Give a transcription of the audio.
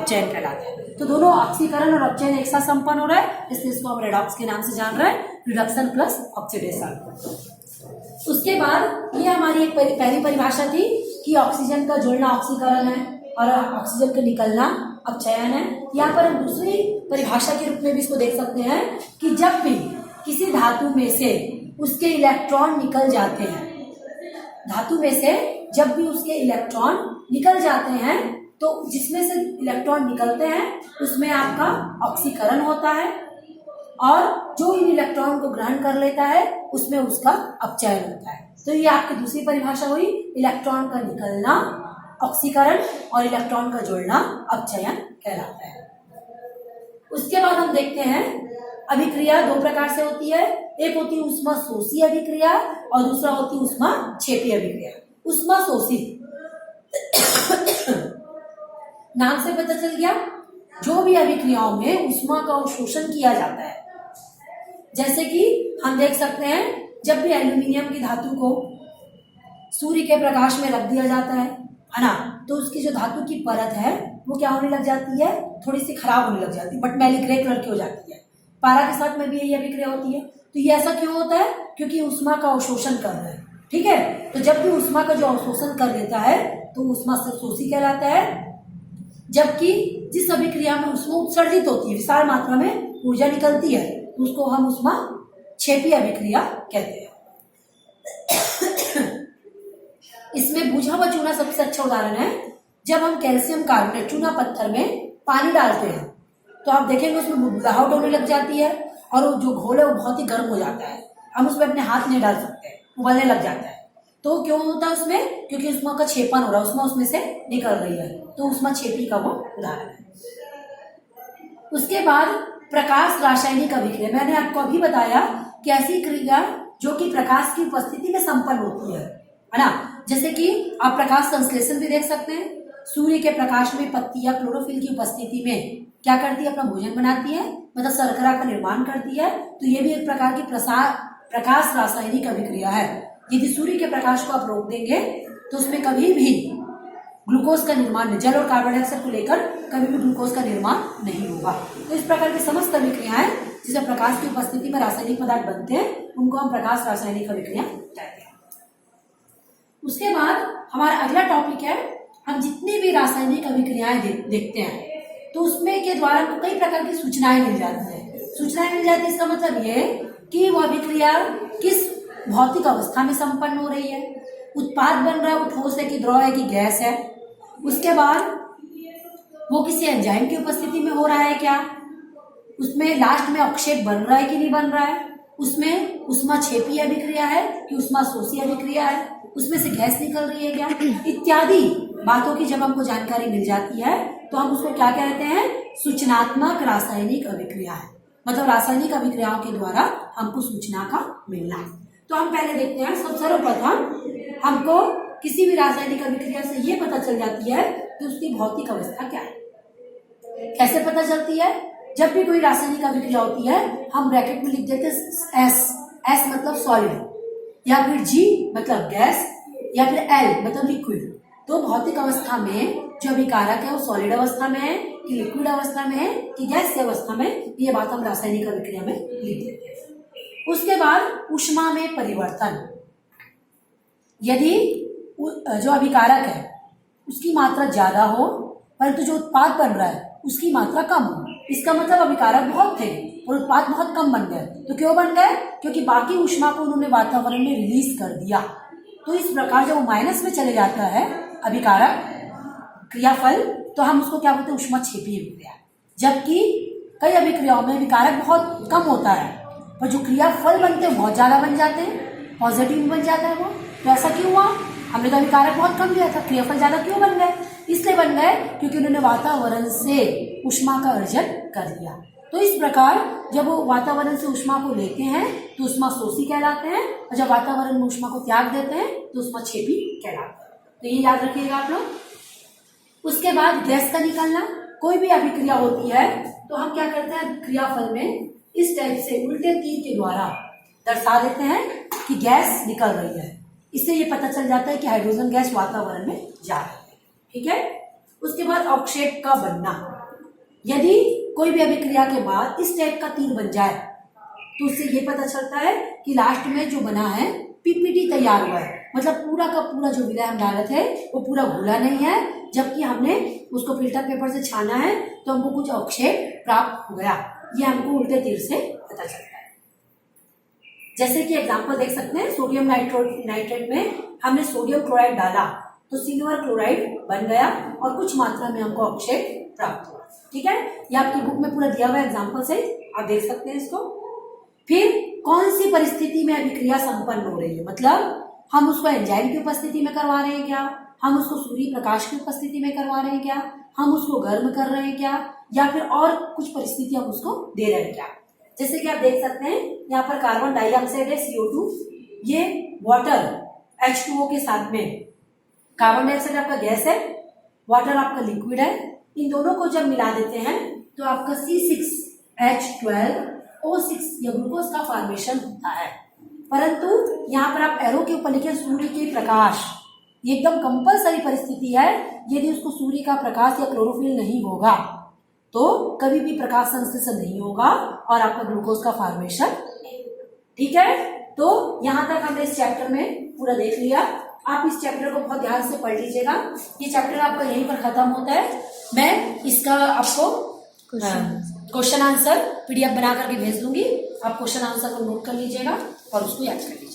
अपचयन कहलाता है। तो दोनों ऑक्सीकरण और अपचयन एक साथ संपन्न हो रहा है, इसलिए इसको हम रेडॉक्स के नाम से जान रहे हैं, रिडक्शन प्लस ऑक्सीडेशन। उसके बाद ये हमारी एक पहली परिभाषा थी कि ऑक्सीजन का जुड़ना ऑक्सीकरण है और ऑक्सीजन का निकलना अपचयन है। यहाँ पर हम दूसरी परिभाषा के रूप में भी इसको देख सकते हैं कि जब भी किसी धातु में से उसके इलेक्ट्रॉन निकल जाते हैं, धातु में से जब भी उसके इलेक्ट्रॉन निकल जाते हैं तो जिसमें से इलेक्ट्रॉन निकलते हैं उसमें आपका ऑक्सीकरण होता है और जो इन इलेक्ट्रॉन को ग्रहण कर लेता है उसमें उसका अपचयन होता है। तो ये आपकी दूसरी परिभाषा हुई, इलेक्ट्रॉन का निकलना ऑक्सीकरण और इलेक्ट्रॉन का जुड़ना अपचयन कहलाता है। उसके बाद हम देखते हैं अभिक्रिया दो प्रकार से होती है, एक होती है ऊष्माशोषी अभिक्रिया और दूसरा होती है ऊष्माक्षेपी अभिक्रिया। ऊष्माशोषी नाम से पता चल गया, जो भी अभिक्रियाओं में ऊष्मा का अवशोषण किया जाता है। जैसे कि हम देख सकते हैं जब भी एल्यूमिनियम की धातु को सूर्य के प्रकाश में रख दिया जाता है ना, तो उसकी जो धातु की परत है वो क्या होने लग जाती है, थोड़ी सी खराब होने लग जाती है, बट मैली ग्रे कलर की हो जाती है। पारा के साथ में भी यही अभिक्रिया होती है। तो ये ऐसा क्यों होता है, क्योंकि ऊष्मा का अवशोषण कर रहा है। ठीक है, तो जब भी ऊष्मा का जो अवशोषण कर लेता है तो ऊष्माशोषी कहलाता है। जबकि जिस अभिक्रिया में ऊष्मा उत्सर्जित होती है, विशाल मात्रा में ऊर्जा निकलती है, तो उसको हम ऊष्माक्षेपी अभिक्रिया कहते हैं। इसमें बुझा हुआ चूना सबसे अच्छा उदाहरण है। जब हम कैल्शियम कार्बोनेट चूना पत्थर में पानी डालते हैं तो आप देखेंगे उसमें बुदबुदाहट होने लग जाती है और वो जो घोल है वो बहुत ही गर्म हो जाता है। हम उसमें अपने हाथ नहीं डाल सकते, उबलने लग जाता है। तो क्यों होता है उसमें, क्योंकि उष्मा का छेपन हो रहा है, उष्मा उसमें से निकल रही है, तो ऊष्माक्षेपी का वो उदाहरण है। उसके बाद प्रकाश रासायनिक अभिक्रिया, मैंने आपको अभी बताया कि ऐसी क्रिया जो कि प्रकाश की उपस्थिति में संपन्न होती है ना। जैसे कि आप प्रकाश संश्लेषण भी देख सकते हैं, सूर्य के प्रकाश में पत्तियां क्लोरोफिल की उपस्थिति में क्या करती है, अपना भोजन बनाती है, मतलब शर्करा का निर्माण करती है। तो ये भी एक प्रकार की प्रकाश रासायनिक अभिक्रिया है। यदि सूर्य के प्रकाश को आप रोक देंगे तो उसमें कभी भी ग्लूकोज का निर्माण, जल और कार्बन डाइऑक्साइड को लेकर कभी भी ग्लूकोज का निर्माण नहीं होगा। तो इस प्रकार की समस्त अभिक्रियाएं जिसे प्रकाश की उपस्थिति में रासायनिक पदार्थ बनते हैं उनको हम प्रकाश रासायनिक अभिक्रिया कहते हैं। उसके बाद हमारा अगला टॉपिक है, हम जितनी भी रासायनिक अभिक्रियाएं देखते हैं तो उसमें के द्वारा हमको कई प्रकार की सूचनाएं मिल जाती है। सूचनाएं मिल जाती है इसका मतलब ये कि वो अभिक्रिया किस भौतिक अवस्था में संपन्न हो रही है, उत्पाद बन रहा है, वो ठोस है कि द्रव है कि गैस है। उसके बाद वो किसी एंजाइम की उपस्थिति में हो रहा है क्या, उसमें लास्ट में अवक्षेप बन रहा है कि नहीं बन रहा है, उसमें ऊष्माक्षेपी अभिक्रिया है कि ऊष्माशोषी अभिक्रिया है, उसमें से गैस निकल रही है क्या, इत्यादि बातों की जब हमको जानकारी मिल जाती है तो हम उसको क्या कहते हैं, सूचनात्मक रासायनिक अभिक्रिया है। मतलब रासायनिक अभिक्रियाओं के द्वारा हमको सूचना का मिलना है। तो हम पहले देखते हैं, सब सर्वप्रथम हमको किसी भी रासायनिक अभिक्रिया से ये पता चल जाती है कि उसकी भौतिक अवस्था क्या है। कैसे पता चलती है, जब भी कोई रासायनिक अभिक्रिया होती है हम ब्रैकेट में लिख देते हैं एस, एस मतलब सॉलिड, या फिर जी मतलब गैस, या फिर एल मतलब लिक्विड। तो भौतिक अवस्था में जो अभिकारक है वो सॉलिड अवस्था में है कि लिक्विड अवस्था में है कि गैस की अवस्था में, ये बात हम रासायनिक अभिक्रिया में लिख देते हैं। उसके बाद ऊष्मा में परिवर्तन, यदि जो अभिकारक है उसकी मात्रा ज्यादा हो परंतु जो उत्पाद बन रहा है उसकी मात्रा कम हो, इसका मतलब अभिकारक बहुत थे और उत्पाद बहुत कम बन गए। तो क्यों बन गए, क्योंकि बाकी ऊष्मा को उन्होंने वातावरण में रिलीज कर दिया। तो इस प्रकार जब वो माइनस में चले जाता है अभिकारक क्रियाफल तो हम उसको क्या बोलते हैं, ऊष्माक्षेपी अभिक्रिया। जबकि कई अभिक्रियाओं में अभिकारक बहुत कम होता है पर जो क्रियाफल बनते हैं बहुत ज्यादा बन जाते हैं, पॉजिटिव बन जाता है वो। तो ऐसा क्यों हुआ, हमने तो अभिकारक बहुत कम लिया था, क्रियाफल ज्यादा क्यों बन गए, इसलिए बन गए क्योंकि उन्होंने वातावरण से ऊष्मा का अर्जन कर लिया। तो इस प्रकार जब वो वातावरण से ऊष्मा को लेते हैं तो ऊष्माशोषी कहलाते हैं और जब वातावरण में ऊष्मा को त्याग देते हैं तो ऊष्माक्षेपी कहलाते हैं। तो ये याद रखिएगा आप लोग। उसके बाद गैस का निकलना, कोई भी अभिक्रिया होती है तो हम क्या करते हैं, क्रियाफल में इस टाइप से उल्टे तीर के द्वारा दर्शा देते हैं कि गैस निकल रही है। इससे ये पता चल जाता है कि हाइड्रोजन गैस वातावरण में जा रही है। ठीक है। उसके बाद अवक्षेप का बनना, यदि कोई भी अभिक्रिया के बाद इस टाइप का तीर बन जाए तो उससे ये पता चलता है कि लास्ट में जो बना है पीपीटी तैयार हुआ है, मतलब पूरा का पूरा जो विलय हम डाले थे वो पूरा घुला नहीं है, जबकि हमने उसको फिल्टर पेपर से छाना है तो हमको कुछ अवक्षेप प्राप्त हो गया। ये हमको उल्टे तीर से पता चलता है। जैसे कि एग्जांपल देख सकते हैं, सोडियम नाइट्रेट में हमने सोडियम क्लोराइड डाला तो सिल्वर क्लोराइड बन गया और कुछ मात्रा में हमको अवक्षेप प्राप्त हुआ। ठीक है, ये आपकी बुक में पूरा दिया हुआ है एग्जाम्पल से, आप देख सकते हैं इसको। फिर कौन सी परिस्थिति में अभिक्रिया संपन्न हो रही है, मतलब हम उसको एंजाइम की उपस्थिति में करवा रहे हैं क्या, हम उसको सूर्य प्रकाश की उपस्थिति में करवा रहे हैं क्या, हम उसको गर्म कर रहे हैं क्या, या फिर और कुछ परिस्थिति हम उसको दे रहे हैं क्या। जैसे कि आप देख सकते हैं यहाँ पर कार्बन डाइऑक्साइड है CO2, ये वाटर H2O के साथ में, कार्बन डाइऑक्साइड आपका गैस है, वाटर आपका लिक्विड है, इन दोनों को जब मिला देते हैं तो आपका C6H12O6 या ग्लूकोज का फॉर्मेशन होता है। परंतु यहाँ पर आप एरो के ऊपर लिखे सूर्य के प्रकाश, ये एकदम कंपलसरी परिस्थिति है, यदि उसको सूर्य का प्रकाश या क्लोरोफिल नहीं होगा तो कभी भी प्रकाश संश्लेषण नहीं होगा और आपका ग्लूकोज का फॉर्मेशन। ठीक है, तो यहाँ तक हमने इस चैप्टर में पूरा देख लिया। आप इस चैप्टर को बहुत ध्यान से पढ़ लीजिएगा, ये चैप्टर आपका यहीं पर खत्म होता है। मैं इसका आपको क्वेश्चन आंसर PDF बना करके भेज दूंगी, आप क्वेश्चन आंसर को नोट कर लीजिएगा और उसको याद कर लीजिएगा।